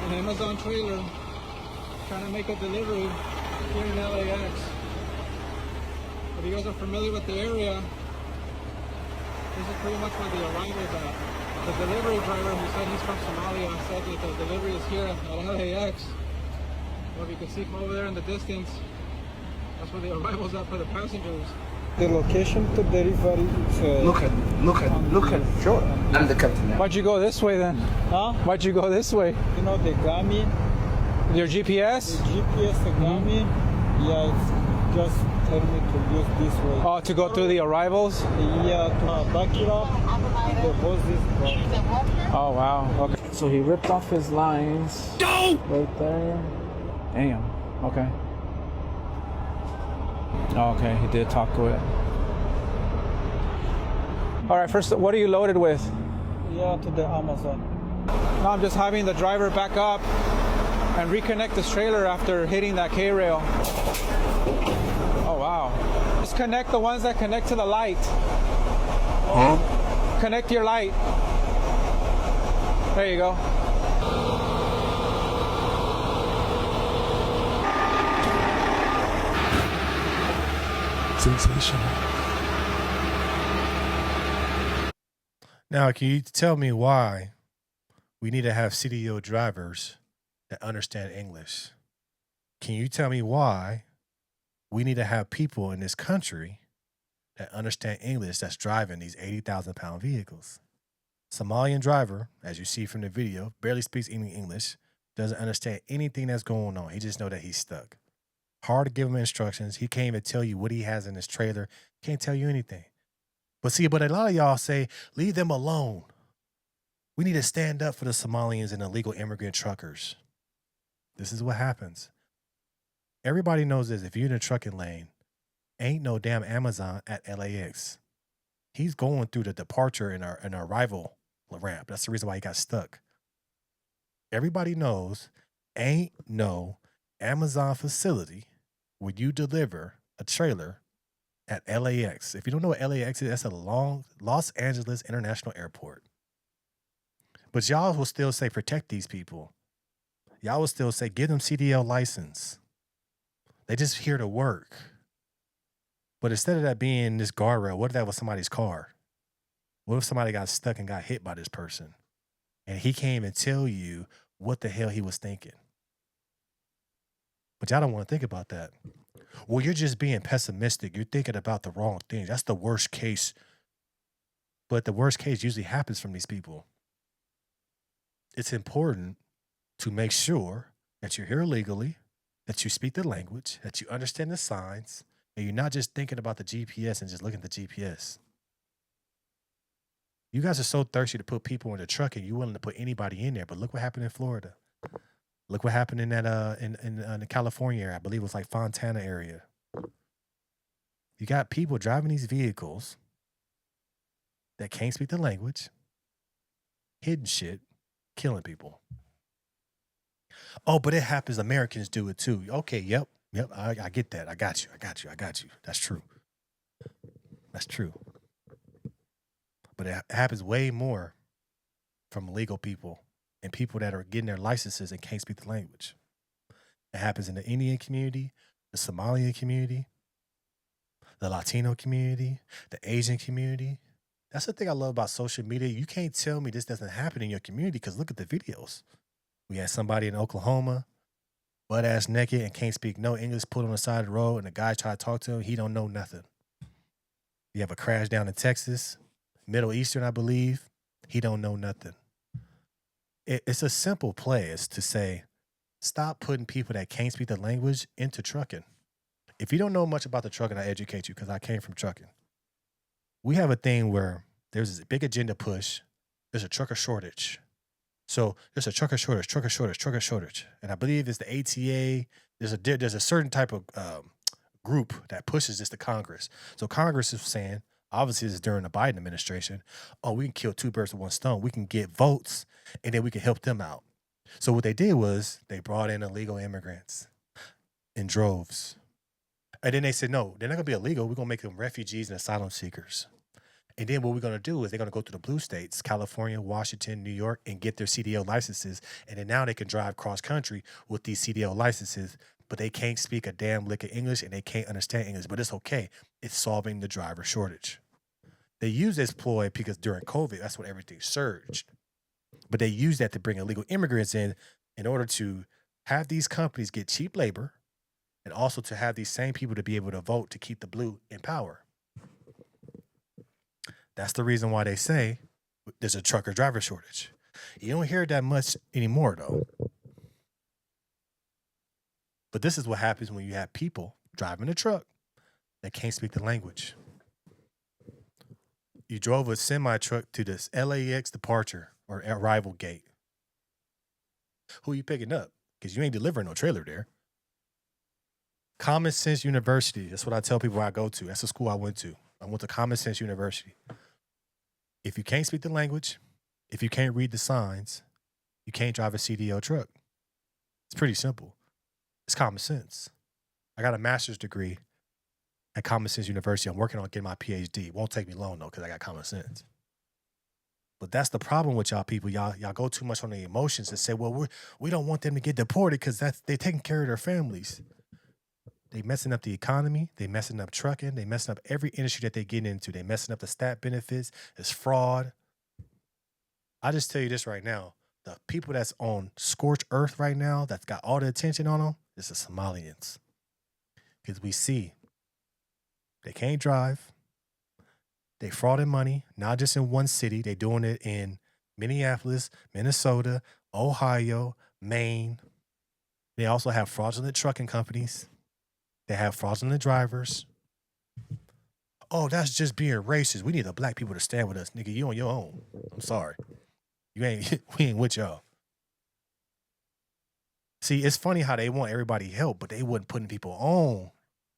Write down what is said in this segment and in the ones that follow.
an Amazon trailer trying to make a delivery here in LAX. If you guys are familiar with the area, this is pretty much where the arrival is at. The delivery driver, who said he's from Somalia, said that the delivery is here at LAX. Well, if you can see from over there in the distance, that's where the arrival's at for the passengers. The location to delivery is... Look at. Sure. I'm the captain now. Why'd you go this way then? Huh? Why'd you go this way? You know the Garmin? Your GPS? The GPS, the Garmin? Yeah, it's just tell me to use this way. Oh, to go through the arrivals? Yeah, to back it up, the hose is... Oh, wow. Okay. So he ripped off his lines. No! Right there. Damn. Okay. Oh, okay, he did talk to it. All right, first, what are you loaded with? Yeah, to the Amazon. No, I'm just having the driver back up and reconnect this trailer after hitting that K-rail. Oh, wow. Just connect the ones that connect to the light. Huh? Connect your light. There you go. Sensational. Now, can you tell me why we need to have CDO drivers that understand English? Can you tell me why we need to have people in this country that understand English that's driving these 80,000-pound vehicles? Somalian driver, as you see from the video, barely speaks any English, doesn't understand anything that's going on. He just know that he's stuck. Hard to give him instructions. He can't even tell you what he has in his trailer. Can't tell you anything. But a lot of y'all say, leave them alone. We need to stand up for the Somalians and illegal immigrant truckers. This is what happens. Everybody knows this. If you're in a trucking lane, ain't no damn Amazon at LAX. He's going through the departure and arrival ramp. That's the reason why he got stuck. Everybody knows ain't no Amazon facility where you deliver a trailer at LAX. If you don't know what LAX is, that's a Los Angeles International Airport. But y'all will still say protect these people. Y'all will still say give them CDL license. They just here to work. But instead of that being this guardrail, what if that was somebody's car? What if somebody got stuck and got hit by this person? And he can't even tell you what the hell he was thinking. But y'all don't want to think about that. Well, you're just being pessimistic. You're thinking about the wrong thing. That's the worst case. But the worst case usually happens from these people. It's important to make sure that you're here legally, that you speak the language, that you understand the signs, and you're not just thinking about the GPS and just looking at the GPS. You guys are so thirsty to put people in the truck and you're willing to put anybody in there. But look what happened in Florida. Look what happened in that in the California area. I believe it was like Fontana area. You got people driving these vehicles that can't speak the language, hidden shit, killing people. Oh, but it happens. Americans do it too. Okay, yep. I get that. I got you. That's true. That's true. But it happens way more from illegal people and people that are getting their licenses and can't speak the language. It happens in the Indian community, the Somalian community, the Latino community, the Asian community. That's the thing I love about social media. You can't tell me this doesn't happen in your community because look at the videos. We had somebody in Oklahoma, butt-ass naked and can't speak no English, put on the side of the road, and the guy tried to talk to him. He don't know nothing. You have a crash down in Texas, Middle Eastern, I believe. He don't know nothing. It's a simple play. It's to say, stop putting people that can't speak the language into trucking. If you don't know much about the trucking, I educate you because I came from trucking. We have a thing where there's this big agenda push. There's a trucker shortage. So there's a trucker shortage. And I believe it's the ATA. There's a certain type of group that pushes this to Congress. So Congress is saying, obviously this is during the Biden administration, oh, we can kill two birds with one stone. We can get votes and then we can help them out. So what they did was they brought in illegal immigrants in droves. And then they said, no, they're not going to be illegal. We're going to make them refugees and asylum seekers. And then what we're going to do is they're going to go to the blue states, California, Washington, New York, and get their CDL licenses. And then now they can drive cross country with these CDL licenses, but they can't speak a damn lick of English and they can't understand English. But it's okay. It's solving the driver shortage. They use this ploy because during COVID, that's when everything surged. But they use that to bring illegal immigrants in order to have these companies get cheap labor and also to have these same people to be able to vote to keep the blue in power. That's the reason why they say there's a trucker driver shortage. You don't hear it that much anymore, though. But this is what happens when you have people driving a truck that can't speak the language. You drove a semi-truck to this LAX departure or arrival gate. Who are you picking up? Because you ain't delivering no trailer there. Common Sense University. That's what I tell people I go to. That's the school I went to. I went to Common Sense University. If you can't speak the language, if you can't read the signs, you can't drive a CDL truck. It's pretty simple. It's common sense. I got a master's degree at Common Sense University. I'm working on getting my PhD. It won't take me long, though, because I got common sense. But that's the problem with y'all people. Y'all go too much on the emotions and say, well, we don't want them to get deported because they're taking care of their families. They messing up the economy. They messing up trucking. They messing up every industry that they get into. They messing up the stat benefits. It's fraud. I just tell you this right now. The people that's on scorched earth right now, that's got all the attention on them, is the Somalians. Because we see they can't drive. They frauding money, not just in one city. They doing it in Minneapolis, Minnesota, Ohio, Maine. They also have fraudulent trucking companies. They have fraudulent drivers. Oh, that's just being racist. We need the black people to stand with us. Nigga, you on your own. I'm sorry. We ain't with y'all. See, it's funny how they want everybody help, but they wasn't putting people on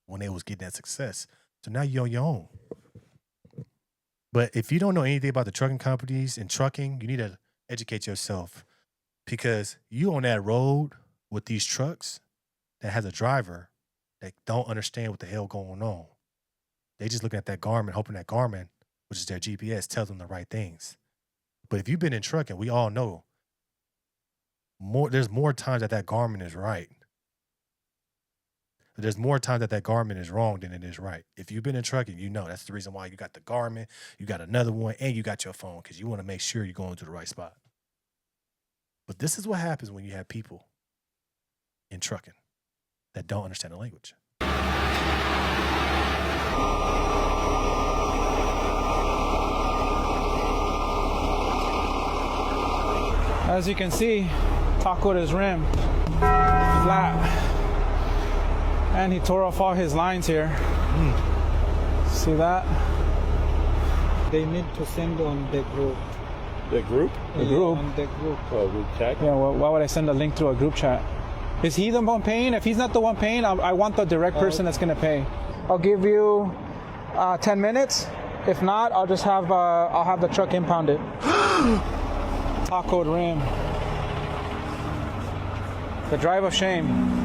when they was getting that success. So now you're on your own. But if you don't know anything about the trucking companies and trucking, you need to educate yourself because you on that road with these trucks that has a driver that don't understand what the hell going on. They just looking at that Garmin, hoping that Garmin, which is their GPS, tells them the right things. But if you've been in trucking, we all know there's more times that Garmin is right. There's more times that Garmin is wrong than it is right. If you've been in trucking, you know that's the reason why you got the Garmin, you got another one, and you got your phone because you want to make sure you're going to the right spot. But this is what happens when you have people in trucking that don't understand the language. As you can see, tacoed his rim flat. And he tore off all his lines here. See that? They need to send on the group. The group? The group? On the group. Oh, group chat? Yeah, well, why would I send a link to a group chat? Is he the one paying? If he's not the one paying, I want the direct person that's gonna pay. I'll give you 10 minutes. If not, I'll just have I'll have the truck impounded. Tacoed rim. The drive of shame.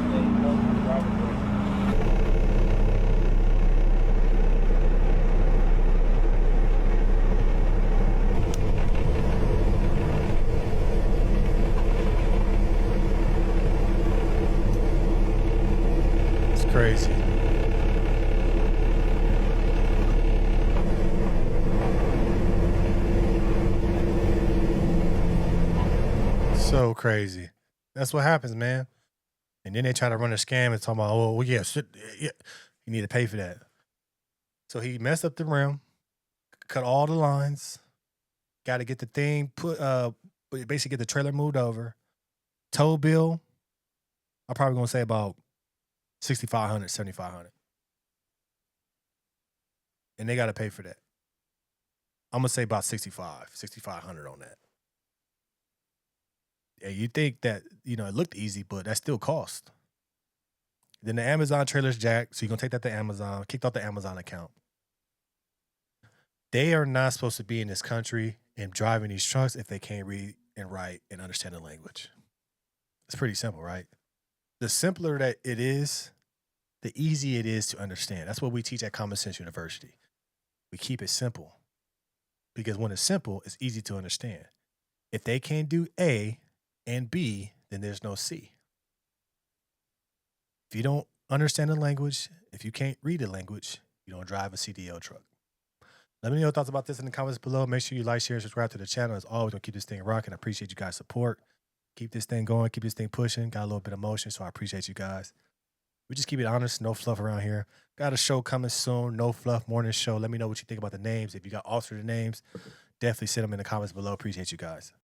Crazy. So crazy. That's what happens, man. And then they try to run a scam and talk about, oh, well, yeah, you need to pay for that. So he messed up the rim, cut all the lines, got to get the thing basically get the trailer moved over. Tow bill, I'm probably going to say about $6,500, $7,500. And they got to pay for that. I'm going to say about $6,500 on that. Yeah, you think that, it looked easy, but that still cost. Then the Amazon trailer's jacked, so you're going to take that to Amazon, kicked off the Amazon account. They are not supposed to be in this country and driving these trucks if they can't read and write and understand the language. It's pretty simple, right? The simpler that it is, the easier it is to understand. That's what we teach at Common Sense University. We keep it simple. Because when it's simple, it's easy to understand. If they can't do A and B, then there's no C. If you don't understand the language, if you can't read the language, you don't drive a CDL truck. Let me know your thoughts about this in the comments below. Make sure you like, share, and subscribe to the channel. As always, we'll keep this thing rocking. I appreciate you guys' support. Keep this thing going. Keep this thing pushing. Got a little bit of motion, so I appreciate you guys. We just keep it honest, no fluff around here. Got a show coming soon, no fluff morning show. Let me know what you think about the names. If you got altered names, definitely send them in the comments below. Appreciate you guys.